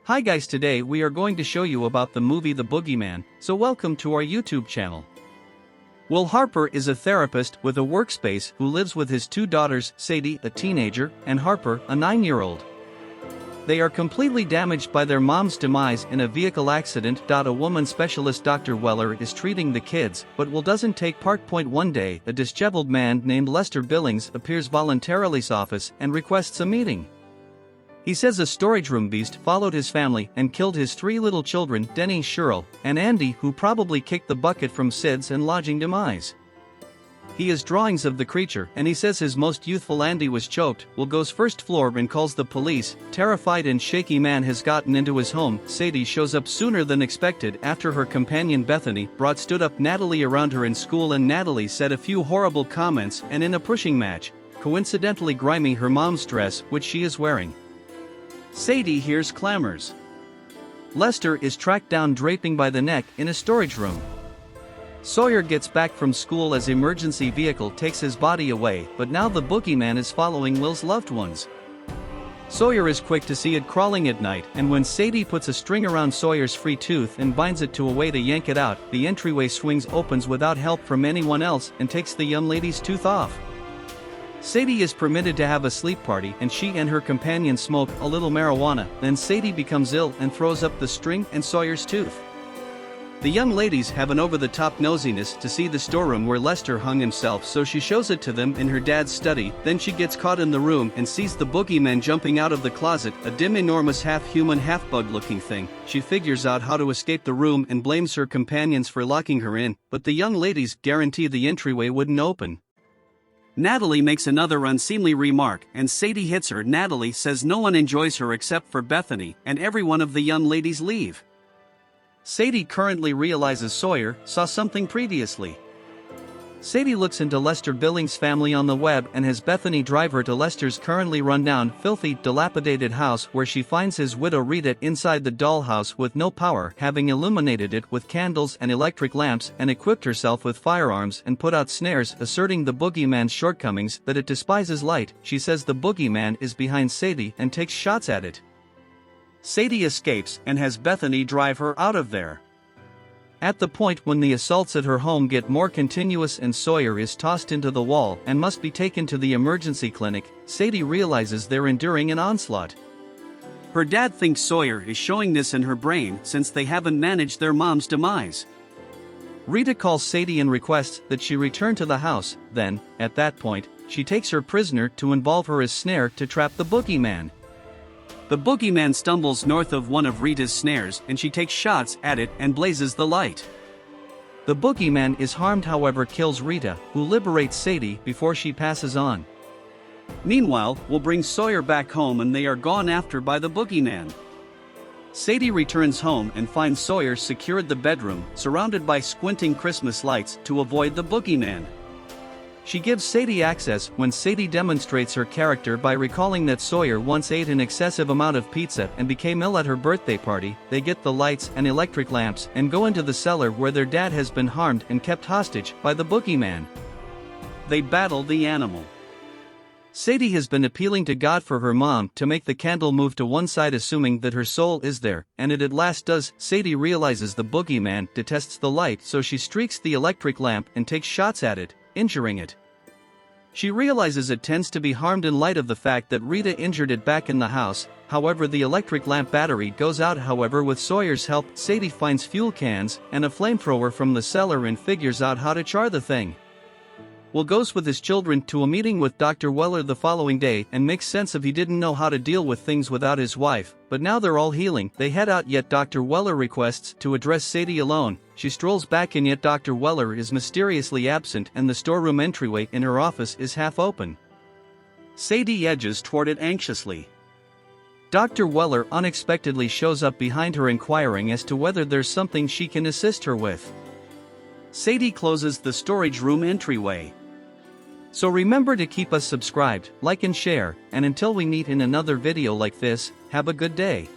Hi guys, today we are going to show you about the movie The Boogeyman, so welcome to our YouTube channel. Will Harper is a therapist with a workspace who lives with his two daughters, Sadie, a teenager, and Harper, a 9-year-old. They are completely damaged by their mom's demise in a vehicle accident. A woman specialist Dr. Weller is treating the kids, but Will doesn't take part. One day, a disheveled man named Lester Billings appears voluntarily in his office and requests a meeting. He says a storage room beast followed his family and killed his 3 little children, Denny, Cheryl, and Andy, who probably kicked the bucket from Sid's and lodging demise. He has drawings of the creature, and he says his most youthful Andy was choked. Will goes first floor and calls the police. Terrified and shaky man has gotten into his home. Sadie shows up sooner than expected after her companion Bethany stood up Natalie around her in school, and Natalie said a few horrible comments and in a pushing match, coincidentally griming her mom's dress which she is wearing. Sadie hears clamors. Lester is tracked down draping by the neck in a storage room. Sawyer gets back from school as emergency vehicle takes his body away, but now the boogeyman is following Will's loved ones. Sawyer is quick to see it crawling at night, and when Sadie puts a string around Sawyer's free tooth and binds it to a way to yank it out, the entryway swings opens without help from anyone else and takes the young lady's tooth off. Sadie is permitted to have a sleep party, and she and her companion smoke a little marijuana. Then Sadie becomes ill and throws up the string and Sawyer's tooth. The young ladies have an over-the-top nosiness to see the storeroom where Lester hung himself, so she shows it to them in her dad's study. Then she gets caught in the room and sees the boogeyman jumping out of the closet, a dim, enormous, half-human, half-bug-looking thing. She figures out how to escape the room and blames her companions for locking her in, but the young ladies guarantee the entryway wouldn't open. Natalie makes another unseemly remark, and Sadie hits her. Natalie says no one enjoys her except for Bethany, and every one of the young ladies leave. Sadie currently realizes Sawyer saw something previously. Sadie looks into Lester Billings' family on the web and has Bethany drive her to Lester's currently run-down, filthy, dilapidated house, where she finds his widow Rita inside the dollhouse with no power, having illuminated it with candles and electric lamps and equipped herself with firearms and put out snares, asserting the boogeyman's shortcomings, that it despises light. She says the boogeyman is behind Sadie and takes shots at it. Sadie escapes and has Bethany drive her out of there. At the point when the assaults at her home get more continuous and Sawyer is tossed into the wall and must be taken to the emergency clinic, Sadie realizes they're enduring an onslaught. Her dad thinks Sawyer is showing this in her brain since they haven't managed their mom's demise. Rita calls Sadie and requests that she return to the house. Then, at that point, she takes her prisoner to involve her as snare to trap the boogeyman. The boogeyman stumbles north of one of Rita's snares and she takes shots at it and blazes the light. The boogeyman is harmed, however kills Rita, who liberates Sadie before she passes on. Meanwhile, Will brings Sawyer back home and they are gone after by the boogeyman. Sadie returns home and finds Sawyer secured the bedroom, surrounded by squinting Christmas lights to avoid the boogeyman. She gives Sadie access when Sadie demonstrates her character by recalling that Sawyer once ate an excessive amount of pizza and became ill at her birthday party. They get the lights and electric lamps and go into the cellar where their dad has been harmed and kept hostage by the boogeyman. They battle the animal. Sadie has been appealing to God for her mom to make the candle move to one side, assuming that her soul is there, and it at last does. Sadie realizes the boogeyman detests the light, so she streaks the electric lamp and takes shots at it, injuring it. She realizes it tends to be harmed in light of the fact that Rita injured it back in the house. However, the electric lamp battery goes out. However, with Sawyer's help, Sadie finds fuel cans and a flamethrower from the cellar and figures out how to char the thing. Will goes with his children to a meeting with Dr. Weller the following day and makes sense of he didn't know how to deal with things without his wife, but now they're all healing. They head out, yet Dr. Weller requests to address Sadie alone. She strolls back in, yet Dr. Weller is mysteriously absent and the storeroom entryway in her office is half open. Sadie edges toward it anxiously. Dr. Weller unexpectedly shows up behind her, inquiring as to whether there's something she can assist her with. Sadie closes the storage room entryway. So remember to keep us subscribed, like and share, and until we meet in another video like this, have a good day.